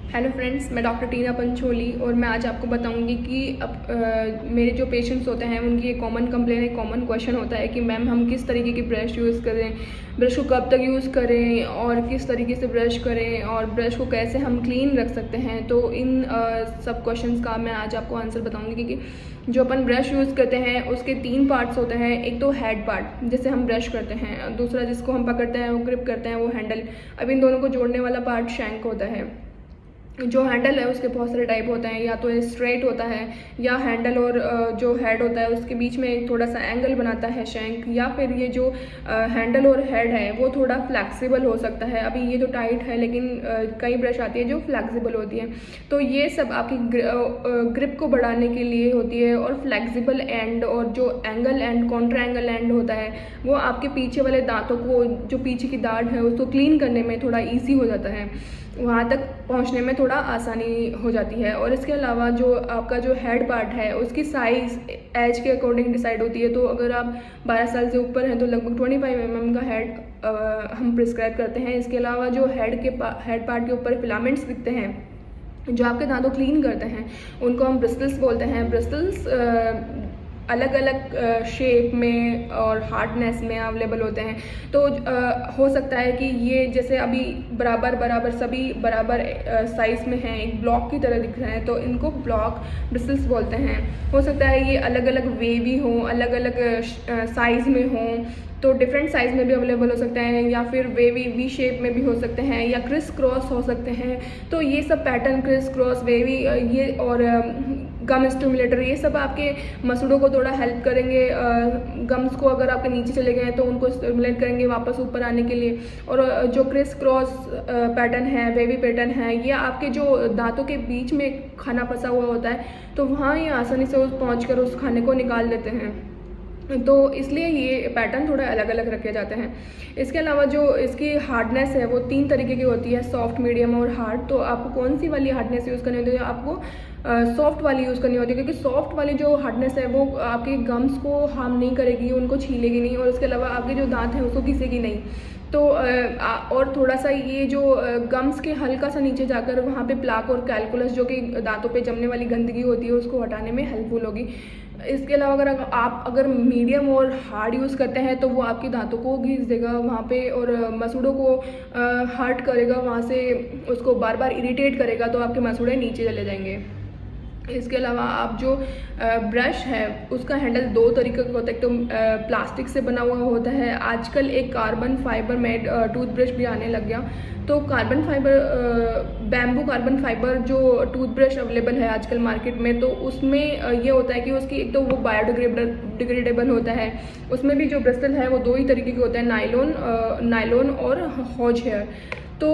Hello friends, मैं doctor टीना पंचोली और मैं आज आपको बताऊंगी कि मेरे जो पेशेंट्स होते हैं उनकी एक कॉमन कंप्लेन, एक कॉमन क्वेश्चन होता है कि मैम हम किस तरीके की ब्रश यूज़ करें, ब्रश को कब तक यूज़ करें और किस तरीके से ब्रश करें और ब्रश को कैसे हम क्लीन रख सकते हैं। तो इन सब क्वेश्चंस का मैं आज आपको आंसर बताऊंगी कि जो अपन ब्रश यूज़ करते हैं उसके 3 पार्ट्स होते हैं। एक तो हेड पार्ट जिसे हम ब्रश करते हैं, दूसरा जिसको हम पकड़ते हैं वो ग्रिप करते हैं वो हैंडल। अब इन दोनों को जोड़ने वाला पार्ट शैंक होता है। जो हैंडल है उसके बहुत सारे टाइप होते हैं, या तो स्ट्रेट होता है या हैंडल और जो हेड होता है उसके बीच में एक थोड़ा सा एंगल बनाता है शैंक, या फिर ये जो हैंडल और हेड है वो थोड़ा फ्लैक्सिबल हो सकता है। अभी ये तो टाइट है लेकिन कई ब्रश आती है जो फ्लैक्सिबल होती है। तो ये सब आपकी ग्रिप को बढ़ाने के लिए होती है। और फ्लैक्सिबल एंड और जो angle and Contra angle and होता है वो आपके पीछे वाले दांतों को, जो पीछे की दाढ़ है उसको क्लीन करने में थोड़ा ईजी हो जाता है, वहाँ तक पहुँचने में थोड़ा आसानी हो जाती है। और इसके अलावा जो आपका जो हेड पार्ट है उसकी साइज़ एज के अकॉर्डिंग डिसाइड होती है। तो अगर आप 12 साल से ऊपर हैं तो लगभग 25 mm का हेड हम प्रिस्क्राइब करते हैं। इसके अलावा जो हेड पार्ट के ऊपर फिलामेंट्स दिखते हैं जो आपके दांतों क्लीन करते हैं उनको हम ब्रिस्टल्स बोलते हैं। ब्रिस्टल्स अलग अलग शेप में और हार्डनेस में अवेलेबल होते हैं। तो हो सकता है कि ये जैसे अभी बराबर सभी बराबर साइज़ में हैं, एक ब्लॉक की तरह दिख रहे हैं, तो इनको ब्लॉक ब्रिस्टल्स बोलते हैं। हो सकता है ये अलग अलग वेवी हों, अलग अलग साइज़ में हों, तो डिफरेंट साइज़ में भी अवेलेबल हो सकते हैं, या फिर वेवी वी शेप में भी हो सकते हैं, या क्रिस क्रॉस हो सकते हैं। तो ये सब पैटर्न क्रिस क्रॉस वेवी ये और गम स्टिमुलेटर ये सब आपके मसूड़ों को थोड़ा हेल्प करेंगे। गम्स को अगर आपके नीचे चले गए हैं तो उनको स्टिमुलेट करेंगे वापस ऊपर आने के लिए। और जो क्रिस क्रॉस पैटर्न है, वेवी पैटर्न है, ये आपके जो दांतों के बीच में खाना फंसा हुआ होता है तो वहाँ ये आसानी से पहुँच कर उस खाने को निकाल देते हैं। तो इसलिए ये पैटर्न थोड़ा अलग अलग रखे जाते हैं। इसके अलावा जो इसकी हार्डनेस है वो 3 तरीके की होती है, सॉफ्ट, मीडियम और हार्ड। तो आपको कौन सी वाली हार्डनेस यूज़ करनी होती है? आपको सॉफ्ट वाली यूज़ करनी होती है, क्योंकि सॉफ्ट वाली जो हार्डनेस है वो आपके गम्स को हार्म नहीं करेगी, उनको छीलेगी नहीं, और इसके अलावा आपके जो दांत हैं उसको घिसेगी नहीं। तो और थोड़ा सा ये जो गम्स के हल्का सा नीचे जाकर वहाँ पे प्लाक और कैलकुलस जो कि दांतों पे जमने वाली गंदगी होती है उसको हटाने में हेल्पफुल होगी। इसके अलावा अगर मीडियम और हार्ड यूज़ करते हैं तो वो आपके दांतों को घिस देगा वहाँ पे, और मसूड़ों को हर्ट करेगा, वहाँ से उसको बार बार इरिटेट करेगा, तो आपके मसूड़े नीचे चले जाएंगे। इसके अलावा आप जो ब्रश है उसका हैंडल 2 तरीके का होता है। एक तो प्लास्टिक से बना हुआ होता है, आजकल एक कार्बन फाइबर मेड टूथब्रश भी आने लग गया। तो carbon fibre bamboo carbon fibre जो टूथब्रश अवेलेबल है आजकल मार्केट में, तो उसमें ये होता है कि उसकी एक तो वो बायोडिग्रेडेबल होता है। उसमें भी जो ब्रिस्टल है वो 2 ही तरीके के होते हैं, नायलॉन और हॉज हेयर। तो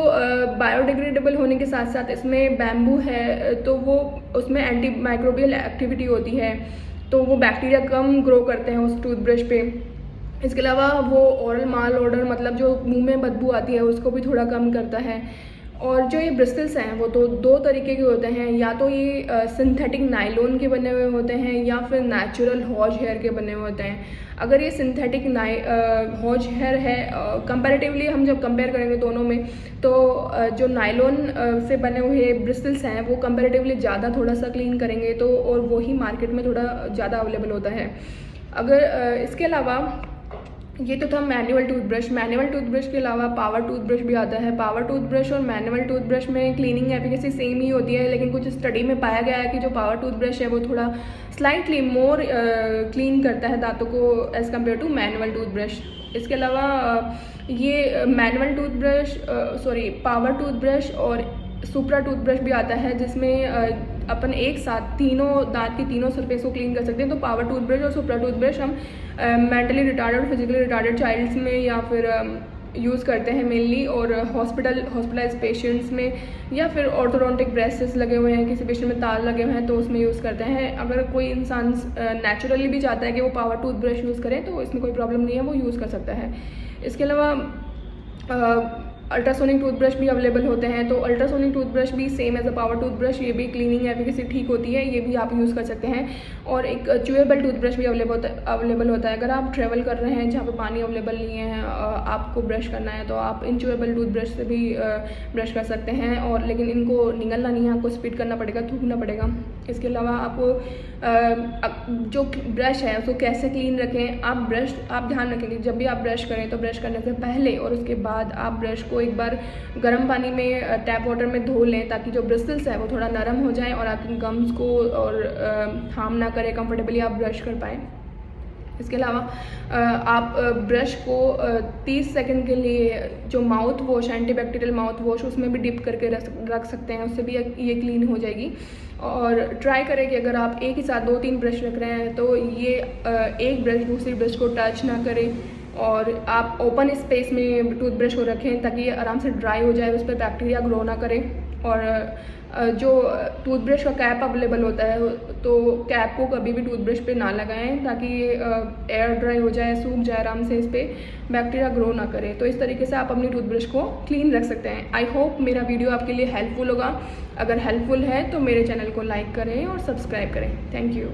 बायोडिग्रेडेबल होने के साथ साथ इसमें बैम्बू है तो वो उसमें एंटी माइक्रोबियल एक्टिविटी होती है, तो वो बैक्टीरिया कम ग्रो करते हैं उस टूथब्रश पे। इसके अलावा वो ओरल माल ऑर्डर, मतलब जो मुंह में बदबू आती है उसको भी थोड़ा कम करता है। और जो ये ब्रिस्टल्स हैं वो तो 2 तरीके के होते हैं, या तो ये सिंथेटिक नायलॉन के बने हुए होते हैं या फिर नेचुरल हॉज हेयर के बने हुए होते हैं। अगर ये सिंथेटिक हॉज हेयर है, कंपैरेटिवली हम जब कंपेयर करेंगे दोनों में, तो जो नायलॉन से बने हुए ब्रिस्टल्स हैं वो कंपैरेटिवली ज़्यादा थोड़ा सा क्लीन करेंगे, तो और वही मार्केट में थोड़ा ज़्यादा अवेलेबल होता है। अगर इसके अलावा ये तो था मैनुअल टूथब्रश। मैनुअल टूथब्रश के अलावा पावर टूथब्रश भी आता है। पावर टूथब्रश और मैनुअल टूथब्रश में क्लीनिंग एफिकेसी सेम ही होती है, लेकिन कुछ स्टडी में पाया गया है कि जो पावर टूथब्रश है वो थोड़ा स्लाइटली मोर क्लीन करता है दांतों को as compare to manual toothbrush. इसके अलावा ये मैनुअल टूथब्रश पावर टूथब्रश और सुप्रा टूथब्रश भी आता है, जिसमें अपन एक साथ तीनों दांत की तीनों सरफेस को क्लीन कर सकते हैं। तो पावर टूथब्रश और सुप्रा टूथब्रश हम मेंटली रिटार्डेड और फिजिकली रिटार्डेड चाइल्ड्स में या फिर यूज़ करते हैं मेनली, और हॉस्पिटलाइज पेशेंट्स में, या फिर ऑर्थोडोंटिक ब्रेसेस लगे हुए हैं, किसी पेशेंट में तार लगे हुए हैं तो उसमें यूज़ करते हैं। अगर कोई इंसान नेचुरली भी चाहता है कि वो पावर टूथब्रश यूज़ करें तो इसमें कोई प्रॉब्लम नहीं है, वो यूज़ कर सकता है। इसके अलावा अल्ट्रासोनिक टूथब्रश भी अवेलेबल होते हैं। तो अल्ट्रासोनिक टूथब्रश भी same as a power toothbrush, ये भी क्लीनिंग एफिकेसी ठीक होती है, ये भी आप यूज़ कर सकते हैं। और एक च्यूएबल टूथब्रश भी अवेलेबल होता है। अगर आप ट्रैवल कर रहे हैं जहाँ पे पानी अवेलेबल नहीं है, आपको ब्रश करना है, तो आप इन च्यूएबल टूथब्रश से भी ब्रश कर सकते हैं। और लेकिन इनको निगलना नहीं है, आपको स्पिट करना पड़ेगा, थूकना पड़ेगा। इसके अलावा आपको जो ब्रश है उसको कैसे क्लीन रखें, आप ध्यान रखें कि जब भी आप ब्रश करें तो ब्रश करने से पहले और उसके बाद आप ब्रश को एक बार गर्म पानी में टैप वाटर में धो लें, ताकि जो ब्रिस्टल्स है वो थोड़ा नरम हो जाए और आपकी गम्स को और हार्म ना करे, कंफर्टेबली आप ब्रश कर पाएँ। इसके अलावा आप ब्रश को 30 सेकंड के लिए जो mouth wash, antibacterial mouth wash, उसमें भी डिप करके रख सकते हैं, उससे भी ये क्लीन हो जाएगी। और ट्राई करें कि अगर आप एक ही साथ 2-3 ब्रश रख रहे हैं तो ये एक ब्रश दूसरी ब्रश को टच ना करे, और आप ओपन स्पेस में टूथब्रश को रखें ताकि ये आराम से ड्राई हो जाए, उस पर बैक्टीरिया ग्रो ना करे। और जो टूथब्रश का कैप अवेलेबल होता है तो कैप को कभी भी टूथब्रश पे ना लगाएं, ताकि ये एयर ड्राई हो जाए, सूख जाए आराम से, इस पर बैक्टीरिया ग्रो ना करे। तो इस तरीके से आप अपनी टूथब्रश को क्लीन रख सकते हैं। आई होप मेरा वीडियो आपके लिए हेल्पफुल होगा। अगर हेल्पफुल है तो मेरे चैनल को लाइक करें और सब्सक्राइब करें। Thank you.